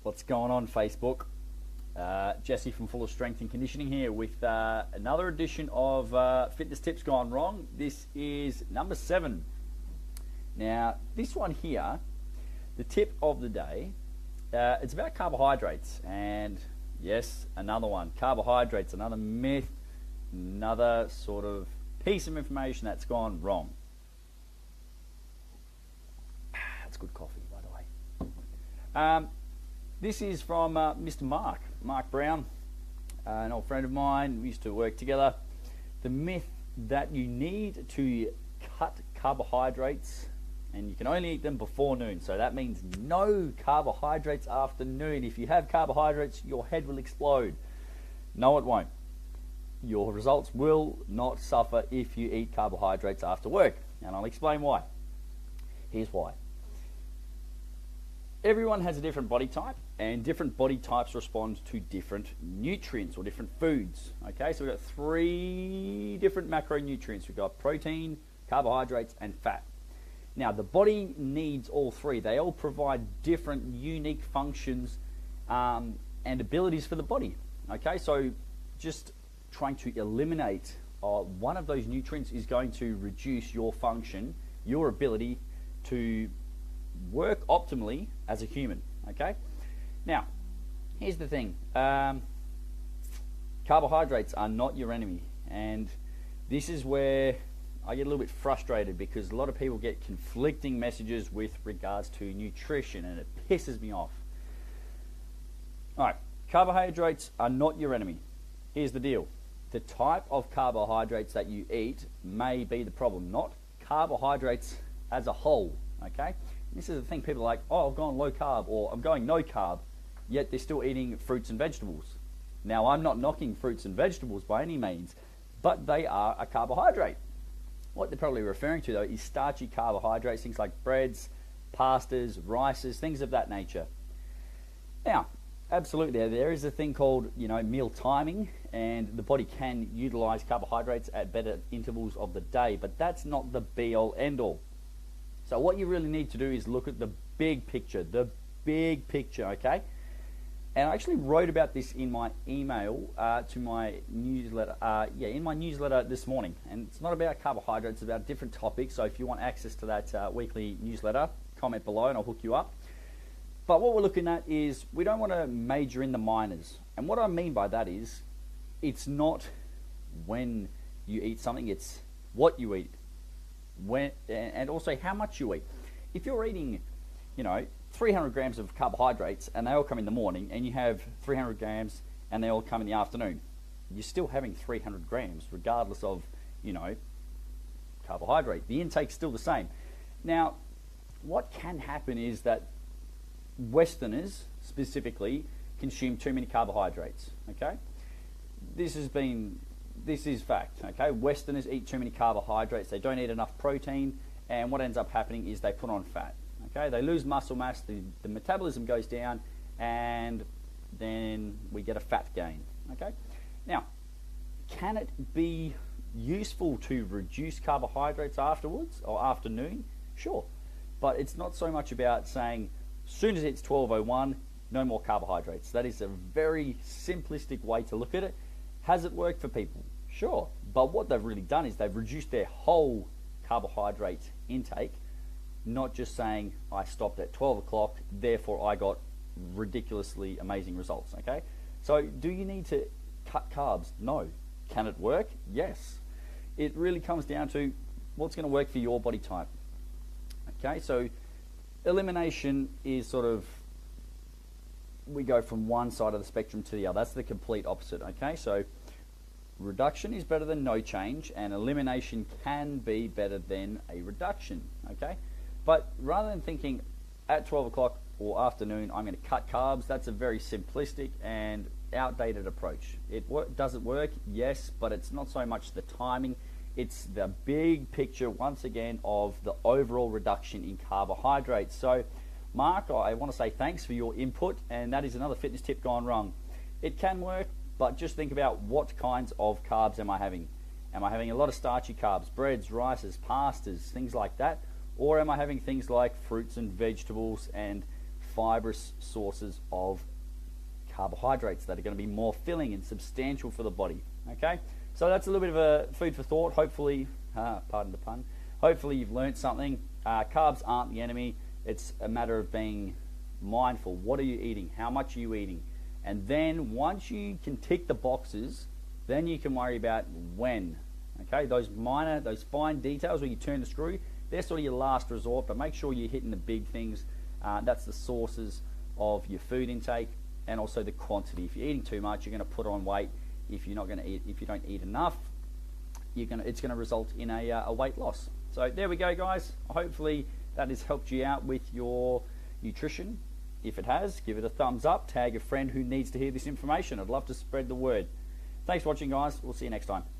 What's going on, Facebook? Jesse from Fulla Strength and Conditioning here with another edition of Fitness Tips Gone Wrong. This is number 7. Now, this one here, the tip of the day, it's about carbohydrates. And yes, another one. Carbohydrates, another myth, another sort of piece of information that's gone wrong. That's good coffee, by the way. This is from Mr. Mark Brown, an old friend of mine. We used to work together. The myth that you need to cut carbohydrates and you can only eat them before noon. So that means no carbohydrates after noon. If you have carbohydrates, your head will explode. No, it won't. Your results will not suffer if you eat carbohydrates after work. And I'll explain why. Here's why. Everyone has a different body type, and different body types respond to different nutrients or different foods. Okay, so we've got 3 different macronutrients. We've got protein, carbohydrates, and fat. Now, the body needs all 3. They all provide different unique functions and abilities for the body. Okay, so just trying to eliminate one of those nutrients is going to reduce your function, your ability to work optimally as a human. Okay, now here's the thing. Carbohydrates are not your enemy, and this is where I get a little bit frustrated because a lot of people get conflicting messages with regards to nutrition, and it pisses me off. Alright, carbohydrates are not your enemy. Here's the deal. The type of carbohydrates that you eat may be the problem, not carbohydrates as a whole. Okay, this is the thing. People are like, oh, I've gone low carb, or I'm going no carb, yet they're still eating fruits and vegetables. Now, I'm not knocking fruits and vegetables by any means, but they are a carbohydrate. What they're probably referring to, though, is starchy carbohydrates, things like breads, pastas, rices, things of that nature. Now, absolutely, there is a thing called, meal timing, and the body can utilize carbohydrates at better intervals of the day, but that's not the be-all, end-all. So what you really need to do is look at the big picture, okay? And I actually wrote about this in my email to my newsletter, in my newsletter this morning. And it's not about carbohydrates, it's about different topics. So if you want access to that weekly newsletter, comment below and I'll hook you up. But what we're looking at is we don't want to major in the minors. And what I mean by that is it's not when you eat something, it's what you eat. When, and also how much you eat. If you're eating, 300 grams of carbohydrates and they all come in the morning, and you have 300 grams and they all come in the afternoon, you're still having 300 grams regardless of, carbohydrate. The intake's still the same. Now, what can happen is that Westerners specifically consume too many carbohydrates. Okay, this is fact. Okay, Westerners eat too many carbohydrates. They don't eat enough protein, and what ends up happening is they put on fat. Okay, they lose muscle mass, the metabolism goes down, and then we get a fat gain. Okay, now, can it be useful to reduce carbohydrates afterwards or afternoon? Sure, but it's not so much about saying as soon as it's 12:01, no more carbohydrates. That is a very simplistic way to look at it. Has it worked for people? Sure, but what they've really done is they've reduced their whole carbohydrate intake, not just saying I stopped at 12 o'clock, therefore I got ridiculously amazing results. Okay, so do you need to cut carbs? No. Can it work? Yes. It really comes down to what's going to work for your body type. Okay, so elimination is sort of, we go from one side of the spectrum to the other. That's the complete opposite. Okay, so reduction is better than no change, and elimination can be better than a reduction. Okay, but rather than thinking at 12 o'clock or afternoon I'm going to cut carbs, that's a very simplistic and outdated approach. Does it work? Yes, but it's not so much the timing, it's the big picture once again of the overall reduction in carbohydrates. So Mark, I want to say thanks for your input, and that is another fitness tip gone wrong. It can work, but just think about what kinds of carbs am I having. Am I having a lot of starchy carbs, breads, rices, pastas, things like that? Or am I having things like fruits and vegetables and fibrous sources of carbohydrates that are going to be more filling and substantial for the body. Okay, so that's a little bit of a food for thought. Hopefully, pardon the pun, hopefully you've learned something. Carbs aren't the enemy. It's a matter of being mindful. What are you eating? How much are you eating? And then once you can tick the boxes, then you can worry about when. Okay, those fine details where you turn the screw, they're sort of your last resort, but make sure you're hitting the big things. That's the sources of your food intake and also the quantity. If you're eating too much, you're going to put on weight. If you're not going to eat, if you don't eat enough, it's going to result in a weight loss. So there we go, guys. Hopefully that has helped you out with your nutrition. If it has, give it a thumbs up. Tag a friend who needs to hear this information. I'd love to spread the word. Thanks for watching, guys. We'll see you next time.